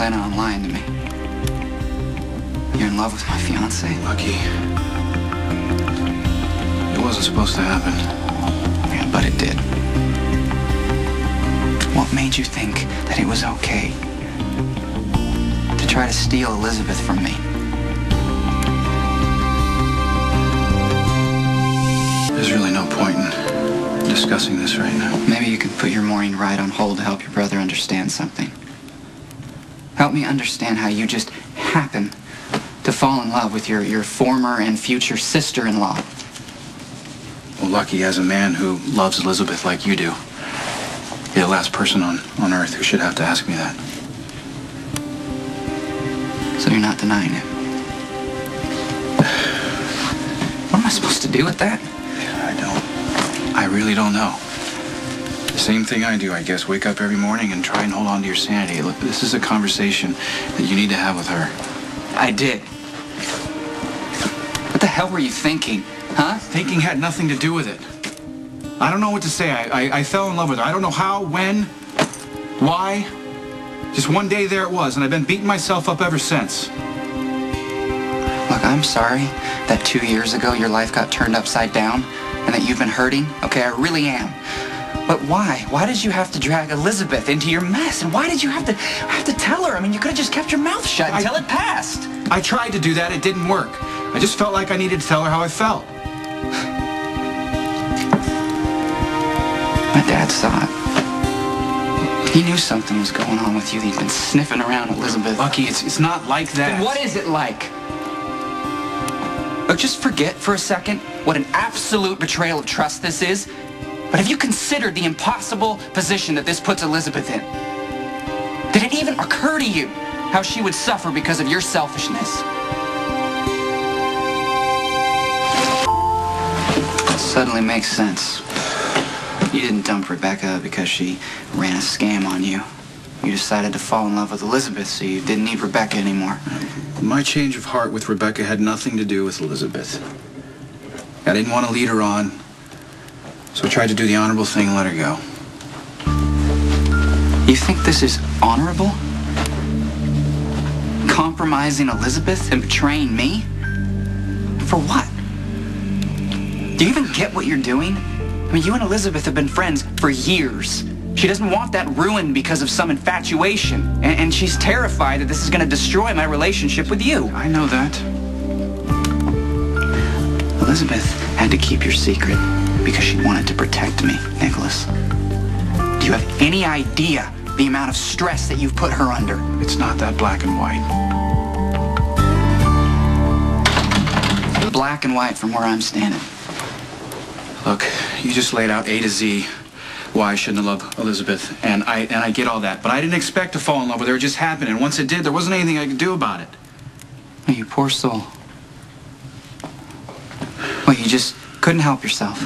planning on lying to me. You're in love with my fiancé. Lucky. It wasn't supposed to happen. Yeah, but it did. What made you think that it was okay to try to steal Elizabeth from me? There's really no point in discussing this right now. Maybe you could put your morning ride on hold to help your brother understand something. Help me understand how you just happen to fall in love with your former and future sister-in-law. Well, Lucky, as a man who loves Elizabeth like you do, you're the last person on Earth who should have to ask me that. So you're not denying it? What am I supposed to do with that? I really don't know. The same thing I do, I guess. Wake up every morning and try and hold on to your sanity. Look, this is a conversation that you need to have with her. I did. What the hell were you thinking, huh? Thinking had nothing to do with it. I don't know what to say. I fell in love with her. I don't know how, when, why. Just one day there it was, and I've been beating myself up ever since. Look, I'm sorry that 2 years ago your life got turned upside down and that you've been hurting. Okay, I really am. But why? Why did you have to drag Elizabeth into your mess? And why did you have to tell her? I mean, you could have just kept your mouth shut until it passed. I tried to do that. It didn't work. I just felt like I needed to tell her how I felt. My dad saw it. He knew something was going on with you. He'd been sniffing around Elizabeth. Lucky, it's not like that. Then what is it like? Look, just forget for a second what an absolute betrayal of trust this is. But have you considered the impossible position that this puts Elizabeth in? Did it even occur to you how she would suffer because of your selfishness? It suddenly makes sense. You didn't dump Rebecca because she ran a scam on you. You decided to fall in love with Elizabeth, so you didn't need Rebecca anymore. My change of heart with Rebecca had nothing to do with Elizabeth. I didn't want to lead her on, so I tried to do the honorable thing and let her go. You think this is honorable? Compromising Elizabeth and betraying me? For what? Do you even get what you're doing? I mean, you and Elizabeth have been friends for years. She doesn't want that ruined because of some infatuation. And she's terrified that this is going to destroy my relationship with you. I know that. Elizabeth had to keep your secret because she wanted to protect me, Nikolas. Do you have any idea the amount of stress that you've put her under? It's not that black and white. Black and white from where I'm standing. Look, you just laid out A to Z why I shouldn't have loved Elizabeth, and I get all that, but I didn't expect to fall in love with her. It just happened, and once it did, there wasn't anything I could do about it. Oh, you poor soul. Well, you just couldn't help yourself.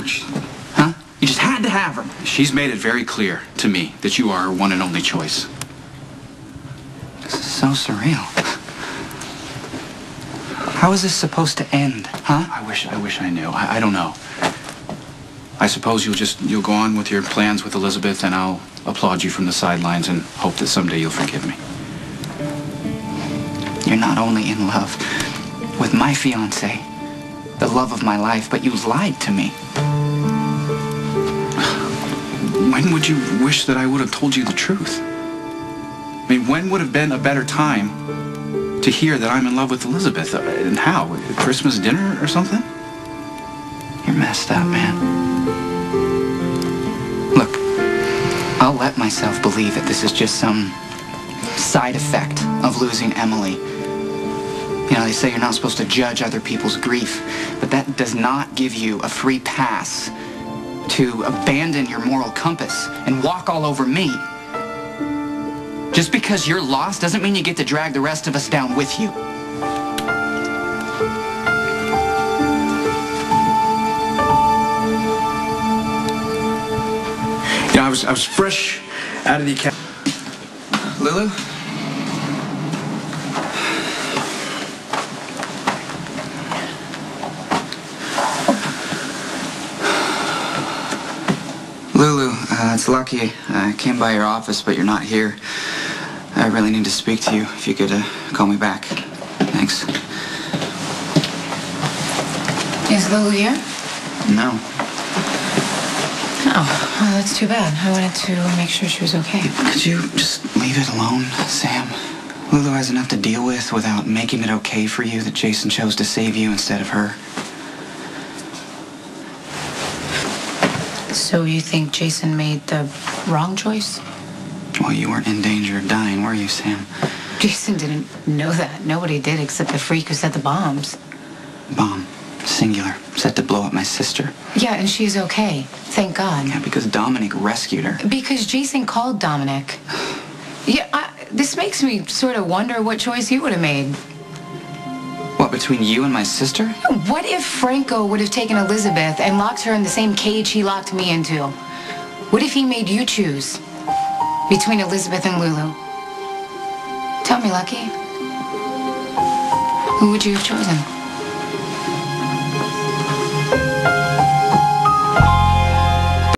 Huh? You just had to have her. She's made it very clear to me that you are her one and only choice. This is so surreal. How is this supposed to end, huh? I wish I knew. I don't know. I suppose you'll go on with your plans with Elizabeth, and I'll applaud you from the sidelines and hope that someday you'll forgive me. You're not only in love with my fiancé, the love of my life, but you lied to me. When would you wish that I would have told you the truth? I mean, when would have been a better time to hear that I'm in love with Elizabeth? And how? At Christmas dinner or something? You're messed up, man. Look, I'll let myself believe that this is just some side effect of losing Emily. You know, they say you're not supposed to judge other people's grief, but that does not give you a free pass to abandon your moral compass and walk all over me. Just because you're lost doesn't mean you get to drag the rest of us down with you. Yeah, I was fresh out of the academy. Lulu? Lulu, it's Lucky. I came by your office, but you're not here. I really need to speak to you. If you could call me back. Thanks. Is Lulu here? No. Oh, well, that's too bad. I wanted to make sure she was okay. Could you just leave it alone, Sam? Lulu has enough to deal with without making it okay for you that Jason chose to save you instead of her. So you think Jason made the wrong choice? Well, you weren't in danger of dying, were you, Sam? Jason didn't know that. Nobody did except the freak who set the bombs. Bomb. Singular. Set to blow up my sister. Yeah, and she's okay. Thank God. Yeah, because Dominic rescued her. Because Jason called Dominic. Yeah, this makes me sort of wonder what choice he would have made. What, between you and my sister? What if Franco would have taken Elizabeth and locked her in the same cage he locked me into? What if he made you choose between Elizabeth and Lulu? Tell me, Lucky. Who would you have chosen?